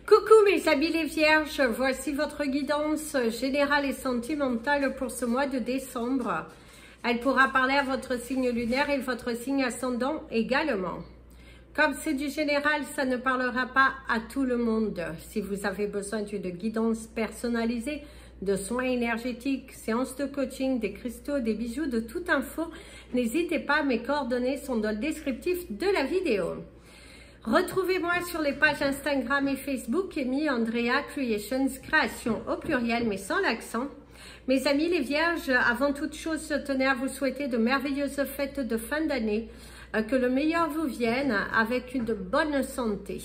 Coucou mes amis les vierges, voici votre guidance générale et sentimentale pour ce mois de décembre. Elle pourra parler à votre signe lunaire et votre signe ascendant également. Comme c'est du général, ça ne parlera pas à tout le monde. Si vous avez besoin d'une guidance personnalisée, de soins énergétiques, séances de coaching, des cristaux, des bijoux, de toute info, n'hésitez pas, mes coordonnées sont dans le descriptif de la vidéo. Retrouvez-moi sur les pages Instagram et Facebook, Amy Andrea Creations, création au pluriel mais sans l'accent. Mes amis les vierges, avant toute chose, je tenais à vous souhaiter de merveilleuses fêtes de fin d'année, que le meilleur vous vienne avec une bonne santé.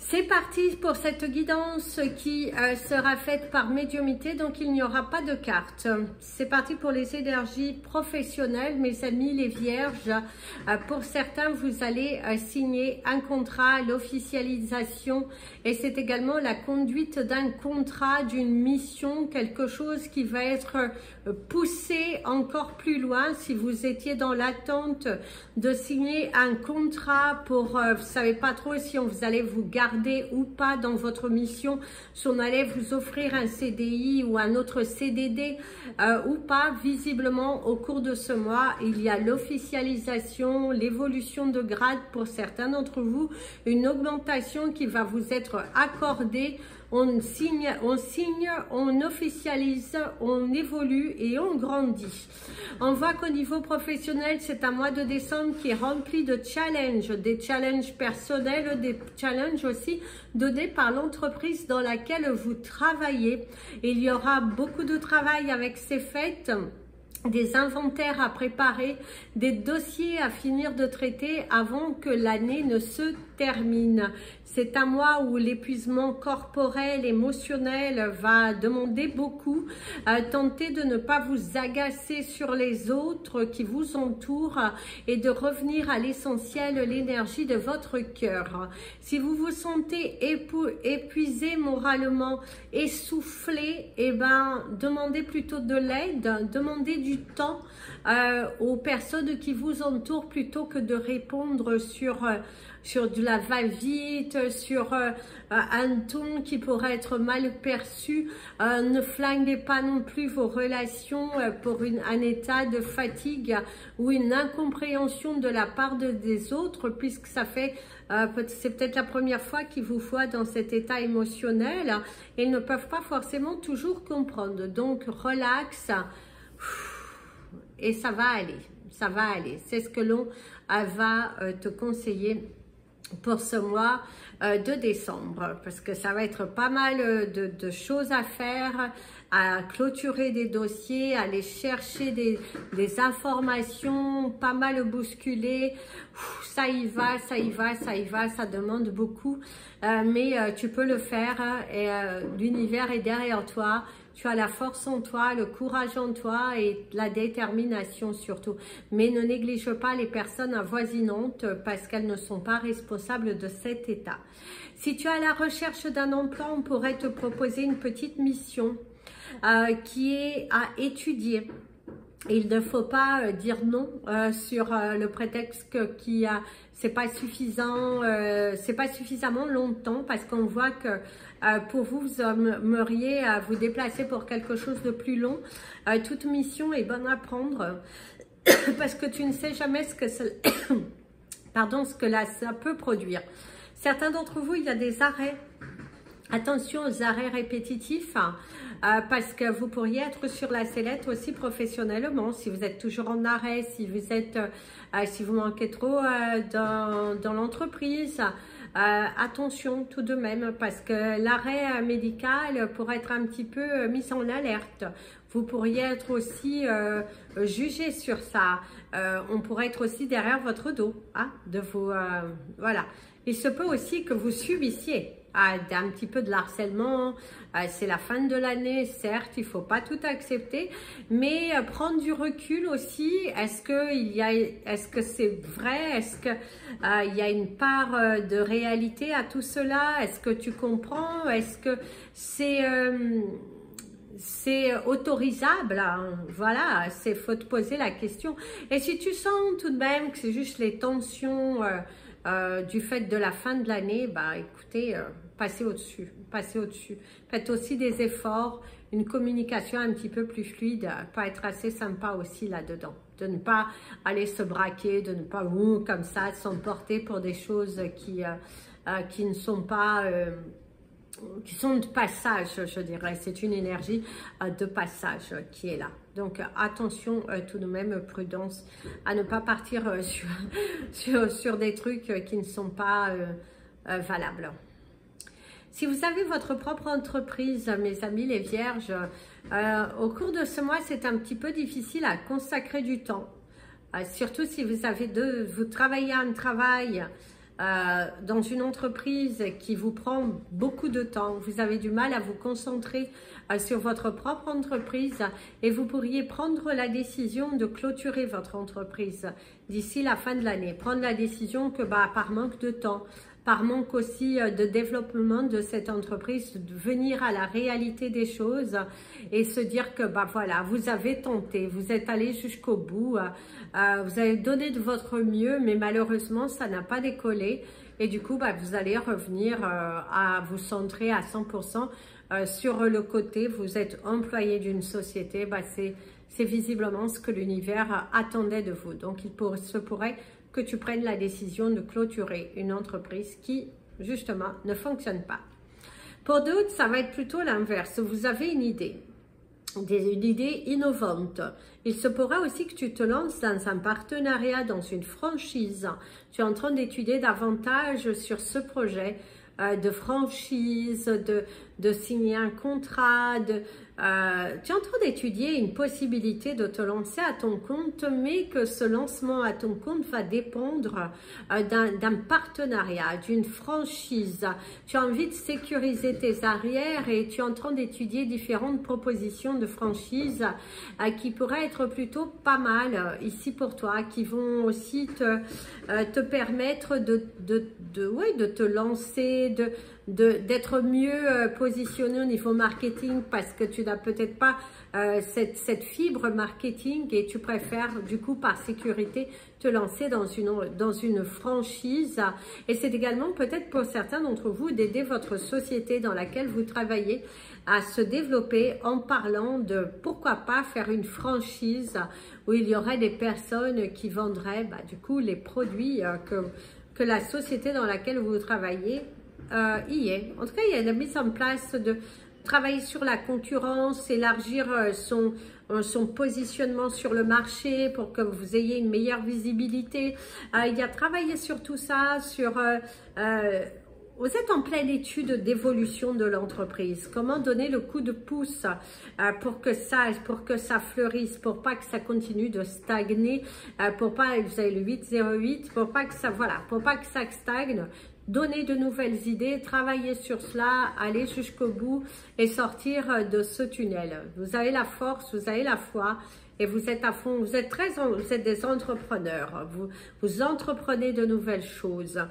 C'est parti pour cette guidance qui sera faite par médiumnité, donc il n'y aura pas de carte. C'est parti pour les énergies professionnelles, mes amis les vierges. Pour certains, vous allez signer un contrat, l'officialisation, et c'est également la conduite d'un contrat, d'une mission, quelque chose qui va être poussé encore plus loin. Si vous étiez dans l'attente de signer un contrat pour, vous ne savez pas trop si vous allez vous garder ou pas dans votre mission, si on allait vous offrir un CDI ou un autre CDD ou pas, visiblement au cours de ce mois, il y a l'officialisation, l'évolution de grade pour certains d'entre vous, une augmentation qui va vous être accordée. On signe, on officialise, on évolue et on grandit. On voit qu'au niveau professionnel, c'est un mois de décembre qui est rempli de challenges, des challenges personnels, des challenges aussi donnés par l'entreprise dans laquelle vous travaillez. Il y aura beaucoup de travail avec ces fêtes, des inventaires à préparer, des dossiers à finir de traiter avant que l'année ne se termine. C'est un mois où l'épuisement corporel, émotionnel va demander beaucoup. Tentez de ne pas vous agacer sur les autres qui vous entourent et de revenir à l'essentiel, l'énergie de votre cœur. Si vous vous sentez épuisé moralement, essoufflé, eh ben, demandez plutôt de l'aide, demandez du temps aux personnes qui vous entourent plutôt que de répondre sur de la va-vite, sur un ton qui pourrait être mal perçu. Ne flinguez pas non plus vos relations pour un état de fatigue ou une incompréhension de la part des autres, puisque ça fait, c'est peut-être la première fois qu'ils vous voient dans cet état émotionnel. Ils ne peuvent pas forcément toujours comprendre. Donc, relax. Et ça va aller, ça va aller. C'est ce que l'on va te conseiller pour ce mois de décembre, parce que ça va être pas mal de choses à faire, à clôturer des dossiers, à aller chercher des informations, pas mal bousculer. Ça y va, ça y va, ça y va, ça demande beaucoup, mais tu peux le faire et l'univers est derrière toi. Tu as la force en toi, le courage en toi et la détermination surtout. Mais ne néglige pas les personnes avoisinantes parce qu'elles ne sont pas responsables de cet état. Si tu es à la recherche d'un emploi, on pourrait te proposer une petite mission qui est à étudier. Il ne faut pas dire non sur le prétexte que c'est pas suffisant, c'est pas suffisamment longtemps, parce qu'on voit que pour vous, vous aimeriez à vous déplacer pour quelque chose de plus long. Toute mission est bonne à prendre parce que tu ne sais jamais ce que ça peut produire. Certains d'entre vous, il y a des arrêts. Attention aux arrêts répétitifs, parce que vous pourriez être sur la sellette aussi professionnellement, si vous êtes toujours en arrêt, si vous manquez trop dans l'entreprise. Attention tout de même, parce que l'arrêt médical pourrait être un petit peu mis en alerte. Vous pourriez être aussi jugé sur ça. On pourrait être aussi derrière votre dos, hein, voilà. Il se peut aussi que vous subissiez un petit peu de harcèlement. C'est la fin de l'année, certes, il ne faut pas tout accepter, mais prendre du recul aussi. Est-ce que c'est vrai? Est-ce qu'il y a une part de réalité à tout cela? Est-ce que tu comprends? Est-ce que c'est autorisable, hein? Voilà, faut te poser la question. Et si tu sens tout de même que c'est juste les tensions du fait de la fin de l'année, bah écoutez, passez au-dessus, passez au-dessus. Faites aussi des efforts, une communication un petit peu plus fluide peut être assez sympa aussi là-dedans. De ne pas aller se braquer, de ne pas comme ça s'emporter pour des choses qui ne sont pas... qui sont de passage, je dirais. C'est une énergie de passage qui est là. Donc, attention tout de même, prudence, à ne pas partir sur des trucs qui ne sont pas valables. Si vous avez votre propre entreprise, mes amis les vierges, au cours de ce mois, c'est un petit peu difficile à consacrer du temps. Surtout si vous travaillez un travail dans une entreprise qui vous prend beaucoup de temps, vous avez du mal à vous concentrer sur votre propre entreprise et vous pourriez prendre la décision de clôturer votre entreprise d'ici la fin de l'année. Prendre la décision que par manque de temps, par manque aussi de développement de cette entreprise, de venir à la réalité des choses et se dire que voilà, vous avez tenté, vous êtes allé jusqu'au bout, vous avez donné de votre mieux, mais malheureusement ça n'a pas décollé et du coup vous allez revenir à vous centrer à 100% sur le côté, vous êtes employé d'une société, c'est visiblement ce que l'univers attendait de vous. Donc il se pourrait que tu prennes la décision de clôturer une entreprise qui, justement, ne fonctionne pas. Pour d'autres, ça va être plutôt l'inverse. Vous avez une idée innovante. Il se pourrait aussi que tu te lances dans un partenariat, dans une franchise. Tu es en train d'étudier davantage sur ce projet de franchise, de signer un contrat, tu es en train d'étudier une possibilité de te lancer à ton compte, mais que ce lancement à ton compte va dépendre d'un partenariat, d'une franchise. Tu as envie de sécuriser tes arrières et tu es en train d'étudier différentes propositions de franchise qui pourraient être plutôt pas mal ici pour toi, qui vont aussi te permettre de te lancer, d'être mieux positionné au niveau marketing parce que tu n'as peut-être pas cette fibre marketing et tu préfères du coup par sécurité te lancer dans une franchise. Et c'est également peut-être pour certains d'entre vous d'aider votre société dans laquelle vous travaillez à se développer en parlant de pourquoi pas faire une franchise où il y aurait des personnes qui vendraient du coup les produits que la société dans laquelle vous travaillez y est. En tout cas, il y a la mise en place de travailler sur la concurrence, élargir son positionnement sur le marché pour que vous ayez une meilleure visibilité. Il y a travaillé sur tout ça, vous êtes en pleine étude d'évolution de l'entreprise. Comment donner le coup de pouce pour que ça fleurisse, pour pas que ça continue de stagner, pour pas, vous avez le 808, pour pas que ça stagne. Donner de nouvelles idées, travailler sur cela, aller jusqu'au bout et sortir de ce tunnel. Vous avez la force, vous avez la foi et vous êtes à fond, vous êtes des entrepreneurs, vous entreprenez de nouvelles choses.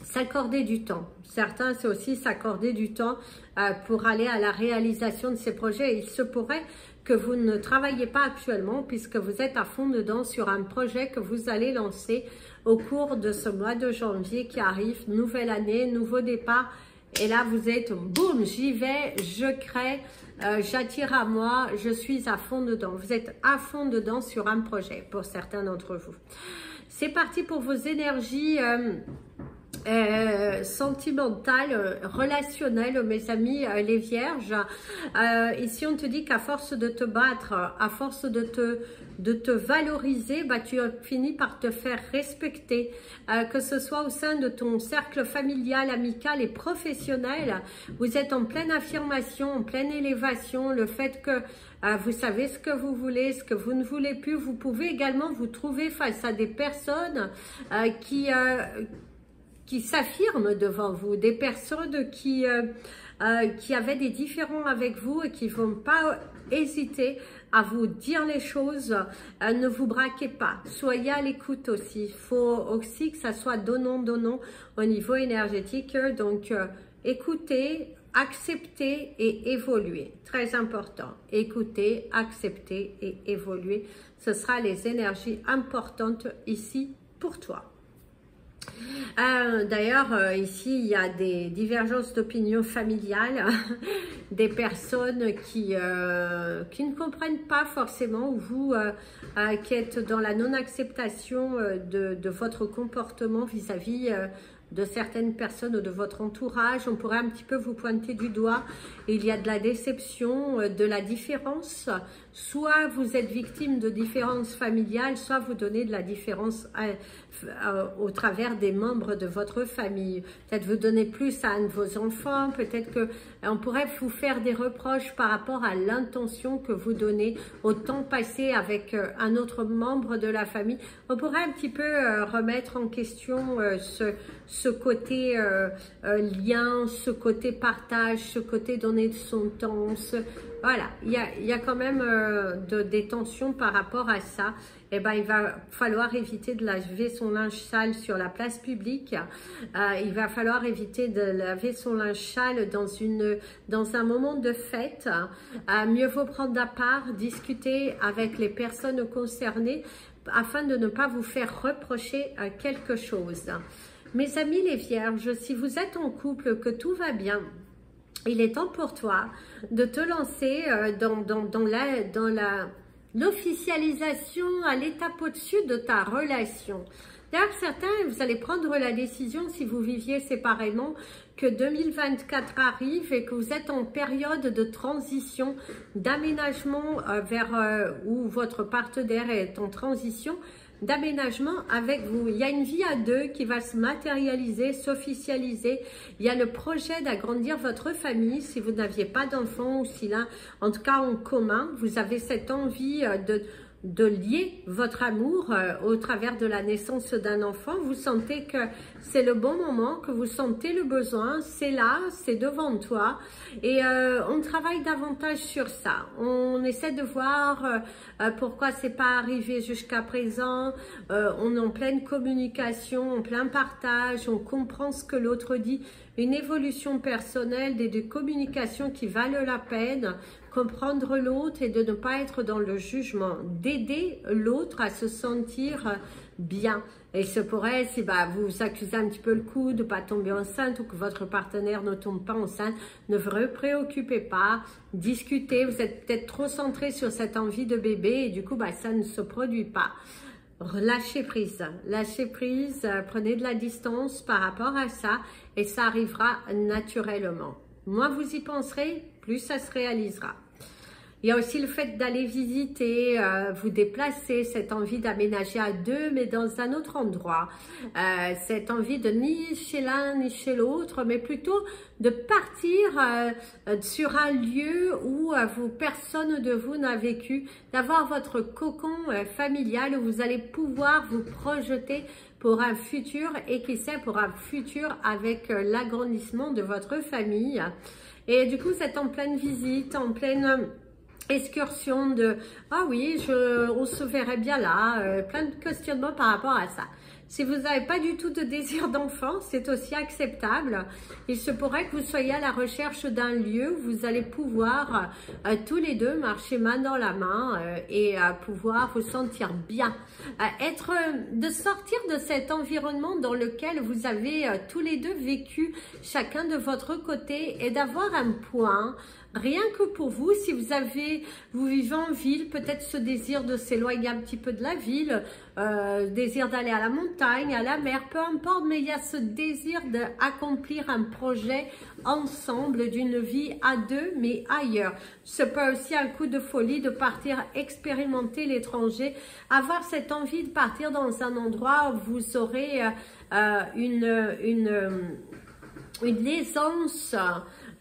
S'accorder du temps. Certains, c'est aussi s'accorder du temps pour aller à la réalisation de ces projets. Il se pourrait que vous ne travaillez pas actuellement puisque vous êtes à fond dedans sur un projet que vous allez lancer au cours de ce mois de janvier qui arrive. Nouvelle année, nouveau départ. Et là, vous êtes, boum, j'y vais, je crée, j'attire à moi, je suis à fond dedans. Vous êtes à fond dedans sur un projet pour certains d'entre vous. C'est parti pour vos énergies sentimentale, relationnelle, mes amis les vierges. Ici on te dit qu'à force de te battre, à force de te valoriser, tu finis par te faire respecter, que ce soit au sein de ton cercle familial, amical et professionnel. Vous êtes en pleine affirmation, en pleine élévation, le fait que vous savez ce que vous voulez, ce que vous ne voulez plus. Vous pouvez également vous trouver face à des personnes qui s'affirment devant vous, des personnes qui avaient des différends avec vous et qui ne vont pas hésiter à vous dire les choses. Ne vous braquez pas, soyez à l'écoute aussi. Il faut aussi que ça soit donnant-donnant au niveau énergétique. Donc, écoutez, acceptez et évoluez. Très important. Écoutez, acceptez et évoluer. Ce sera les énergies importantes ici pour toi. D'ailleurs, ici, il y a des divergences d'opinion familiales, des personnes qui ne comprennent pas forcément, ou vous qui êtes dans la non-acceptation de votre comportement vis-à-vis de certaines personnes ou de votre entourage. On pourrait un petit peu vous pointer du doigt. Il y a de la déception, de la différence. Soit vous êtes victime de différences familiales, soit vous donnez de la différence au travers des membres de votre famille. Peut-être vous donnez plus à un de vos enfants, peut-être que on pourrait vous faire des reproches par rapport à l'intention que vous donnez au temps passé avec un autre membre de la famille. On pourrait un petit peu remettre en question ce côté lien, ce côté partage, ce côté donner de son temps. Voilà, il y a quand même des tensions par rapport à ça. Eh ben, il va falloir éviter de laver son linge sale sur la place publique. Il va falloir éviter de laver son linge sale dans un moment de fête. Mieux vaut prendre à part, discuter avec les personnes concernées afin de ne pas vous faire reprocher quelque chose. Mes amis les vierges, si vous êtes en couple, que tout va bien, il est temps pour toi de te lancer dans l'officialisation à l'étape au-dessus de ta relation. D'ailleurs, certains, vous allez prendre la décision, si vous viviez séparément, que 2024 arrive et que vous êtes en période de transition, d'aménagement vers où votre partenaire est en transition, d'aménagement avec vous. Il y a une vie à deux qui va se matérialiser, s'officialiser. Il y a le projet d'agrandir votre famille si vous n'aviez pas d'enfants ou si là, en tout cas en commun, vous avez cette envie de lier votre amour au travers de la naissance d'un enfant. Vous sentez que c'est le bon moment, que vous sentez le besoin, c'est là, c'est devant toi et on travaille davantage sur ça. On essaie de voir pourquoi c'est pas arrivé jusqu'à présent. On est en pleine communication, en plein partage, on comprend ce que l'autre dit, une évolution personnelle, des communications qui valent la peine, comprendre l'autre et de ne pas être dans le jugement, d'aider l'autre à se sentir bien. Et il se pourrait, si vous vous accusez un petit peu le coup de ne pas tomber enceinte ou que votre partenaire ne tombe pas enceinte, ne vous préoccupez pas, discutez, vous êtes peut-être trop centré sur cette envie de bébé et du coup ça ne se produit pas. Lâchez prise, prenez de la distance par rapport à ça et ça arrivera naturellement. Moins vous y penserez, plus ça se réalisera. Il y a aussi le fait d'aller visiter, vous déplacer, cette envie d'aménager à deux, mais dans un autre endroit. Cette envie de ni chez l'un ni chez l'autre, mais plutôt de partir sur un lieu où personne de vous n'a vécu, d'avoir votre cocon familial où vous allez pouvoir vous projeter pour un futur et qui sait pour un futur avec l'agrandissement de votre famille. Et du coup, vous êtes en pleine visite, en pleine excursion de « Ah oui, on se verrait bien là plein de questionnements par rapport à ça. Si vous n'avez pas du tout de désir d'enfant, c'est aussi acceptable. Il se pourrait que vous soyez à la recherche d'un lieu où vous allez pouvoir tous les deux marcher main dans la main et pouvoir vous sentir bien. De sortir de cet environnement dans lequel vous avez tous les deux vécu chacun de votre côté et d'avoir un point rien que pour vous, si vous vivez en ville, peut-être ce désir de s'éloigner un petit peu de la ville, désir d'aller à la montagne, à la mer, peu importe, mais il y a ce désir d'accomplir un projet ensemble d'une vie à deux, mais ailleurs. Ce peut aussi un coup de folie de partir expérimenter l'étranger, avoir cette envie de partir dans un endroit où vous aurez une aisance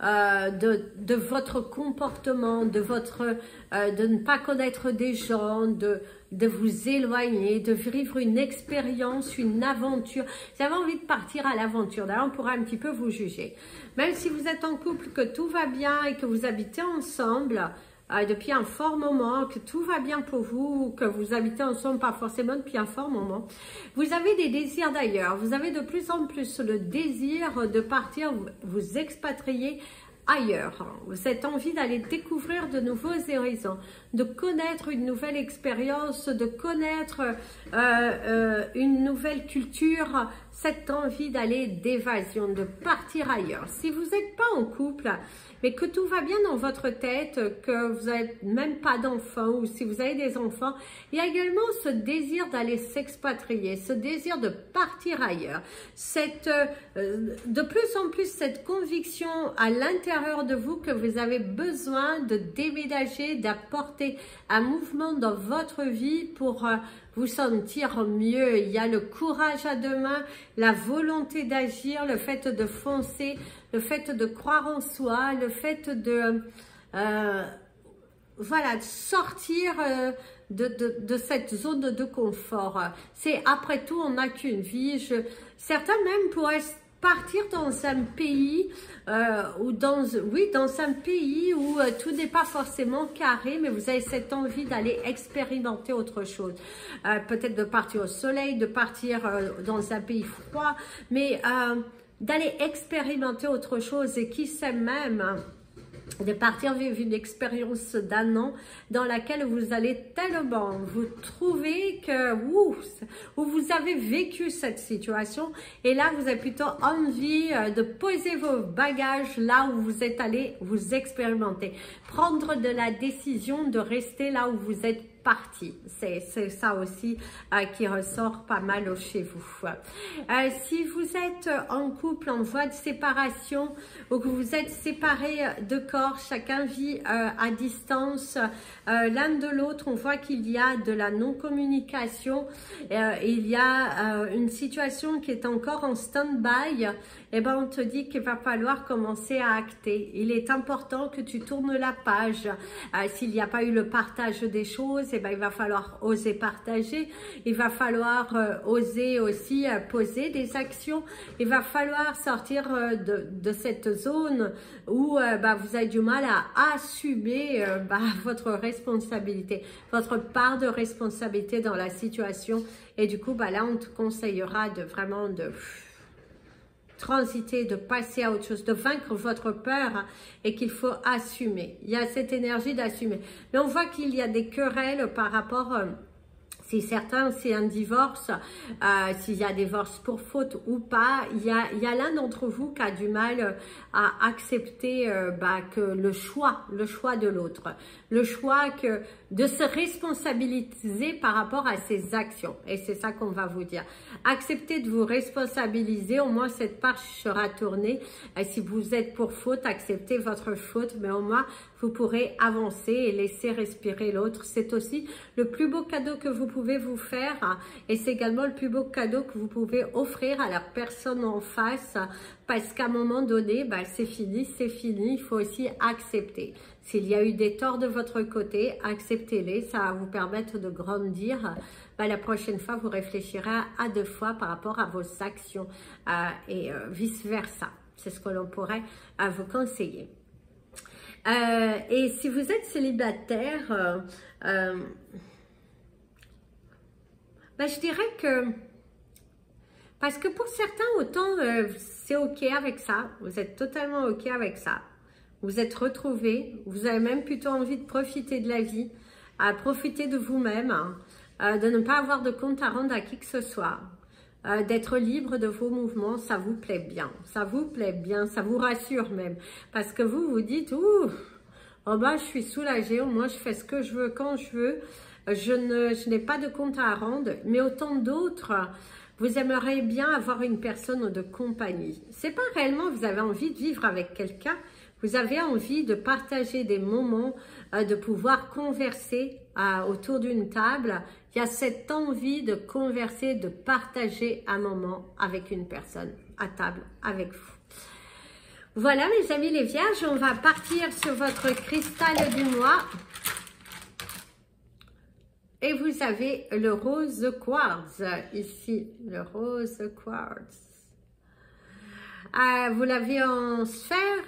de votre comportement, de ne pas connaître des gens, de vous éloigner, de vivre une expérience, une aventure. Vous avez envie de partir à l'aventure. D'ailleurs, on pourra un petit peu vous juger. Même si vous êtes en couple, que tout va bien et que vous habitez ensemble depuis un fort moment, que tout va bien pour vous, que vous habitez ensemble, pas forcément depuis un fort moment, vous avez des désirs d'ailleurs, vous avez de plus en plus le désir de partir, vous expatrier ailleurs. Cette envie d'aller découvrir de nouveaux horizons, de connaître une nouvelle expérience, de connaître une nouvelle culture, cette envie d'aller d'évasion, de partir ailleurs. Si vous n'êtes pas en couple, mais que tout va bien dans votre tête, que vous n'avez même pas d'enfants, ou si vous avez des enfants, il y a également ce désir d'aller s'expatrier, ce désir de partir ailleurs, de plus en plus cette conviction à l'intérieur de vous que vous avez besoin de déménager, d'apporter un mouvement dans votre vie pour vous sentir mieux. Il y a le courage à deux mains, la volonté d'agir, le fait de foncer, le fait de croire en soi, le fait de voilà, de sortir de cette zone de confort. C'est après tout, on n'a qu'une vie. Certains même pourraient partir dans un pays ou dans un pays où tout n'est pas forcément carré, mais vous avez cette envie d'aller expérimenter autre chose. Peut-être de partir au soleil, de partir dans un pays froid, mais d'aller expérimenter autre chose et qui sait même de partir vivre une expérience d'1 an dans laquelle vous allez tellement vous trouver que où vous avez vécu cette situation et là vous avez plutôt envie de poser vos bagages là où vous êtes allé vous expérimenter, prendre de la décision de rester là où vous êtes parti. C'est ça aussi qui ressort pas mal chez vous. Si vous êtes en couple en voie de séparation ou que vous êtes séparés de corps, chacun vit à distance l'un de l'autre, on voit qu'il y a de la non-communication, il y a une situation qui est encore en stand-by, et ben on te dit qu'il va falloir commencer à acter. Il est important que tu tournes la page. S'il n'y a pas eu le partage des choses, et ben il va falloir oser partager. Il va falloir oser aussi poser des actions. Il va falloir sortir de cette zone où vous avez du mal à assumer votre responsabilité, votre part de responsabilité dans la situation. Et du coup, là, on te conseillera de vraiment de transiter, de passer à autre chose, de vaincre votre peur et qu'il faut assumer. Il y a cette énergie d'assumer. Mais on voit qu'il y a des querelles par rapport... Si certains, c'est un divorce, s'il y a divorce pour faute ou pas, il y a l'un d'entre vous qui a du mal à accepter que le choix de l'autre, le choix de se responsabiliser par rapport à ses actions. Et c'est ça qu'on va vous dire. Acceptez de vous responsabiliser, au moins cette page sera tournée. Et si vous êtes pour faute, acceptez votre faute, mais au moins vous pourrez avancer et laisser respirer l'autre. C'est aussi le plus beau cadeau que vous pouvez vous faire et c'est également le plus beau cadeau que vous pouvez offrir à la personne en face parce qu'à un moment donné, c'est fini, il faut aussi accepter. S'il y a eu des torts de votre côté, acceptez-les, ça va vous permettre de grandir. La prochaine fois, vous réfléchirez à 2 fois par rapport à vos actions et vice-versa. C'est ce que l'on pourrait vous conseiller. Et si vous êtes célibataire, je dirais que, parce que pour certains, autant c'est ok avec ça, vous êtes totalement ok avec ça, vous êtes retrouvés, vous avez même plutôt envie de profiter de la vie, profiter de vous-même, de ne pas avoir de compte à rendre à qui que ce soit, d'être libre de vos mouvements, ça vous plaît bien, ça vous rassure même, parce que vous vous dites, ouh, je suis soulagée, au moins je fais ce que je veux quand je veux, je n'ai pas de compte à rendre, mais autant d'autres, vous aimeriez bien avoir une personne de compagnie. C'est pas réellement vous avez envie de vivre avec quelqu'un, vous avez envie de partager des moments, de pouvoir converser autour d'une table. Il y a cette envie de converser, de partager un moment avec une personne à table avec vous. Voilà mes amis les vierges, on va partir sur votre cristal du mois. Et vous avez le rose quartz, ici, le rose quartz. Vous l'avez en sphère,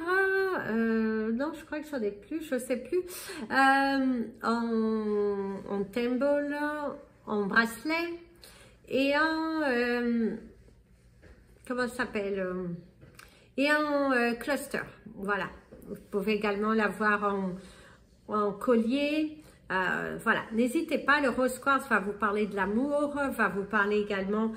non, je crois que j'en ai plus, je sais plus, en thimble, en bracelet, et en, comment ça s'appelle, et en cluster, voilà. Vous pouvez également l'avoir en collier, Voilà, n'hésitez pas, le rose quartz va vous parler de l'amour, va vous parler également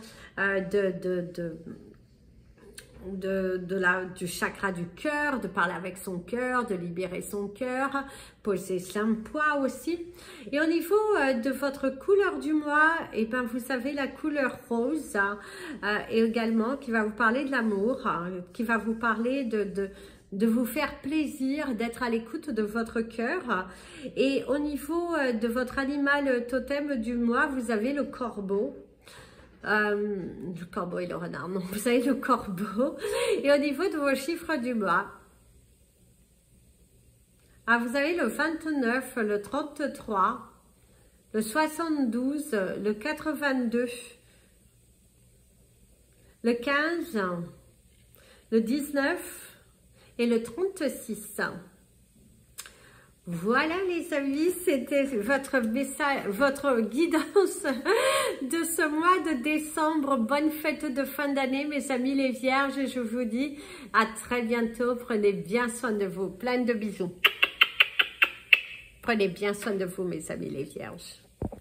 du chakra du cœur, de parler avec son cœur, de libérer son cœur, poser son poids aussi. Et au niveau de votre couleur du mois, et ben vous savez la couleur rose, et également qui va vous parler de l'amour, qui va vous parler de vous faire plaisir, d'être à l'écoute de votre cœur. Et au niveau de votre animal totem du mois, vous avez le corbeau. Le corbeau et le renard, non, vous avez le corbeau. Et au niveau de vos chiffres du mois, vous avez le 29, le 33, le 72, le 82, le 15, le 19 et le 36. Voilà les amis, c'était votre message, votre guidance de ce mois de décembre. Bonne fête de fin d'année mes amis les vierges, et je vous dis à très bientôt. Prenez bien soin de vous, plein de bisous. Prenez bien soin de vous mes amis les vierges.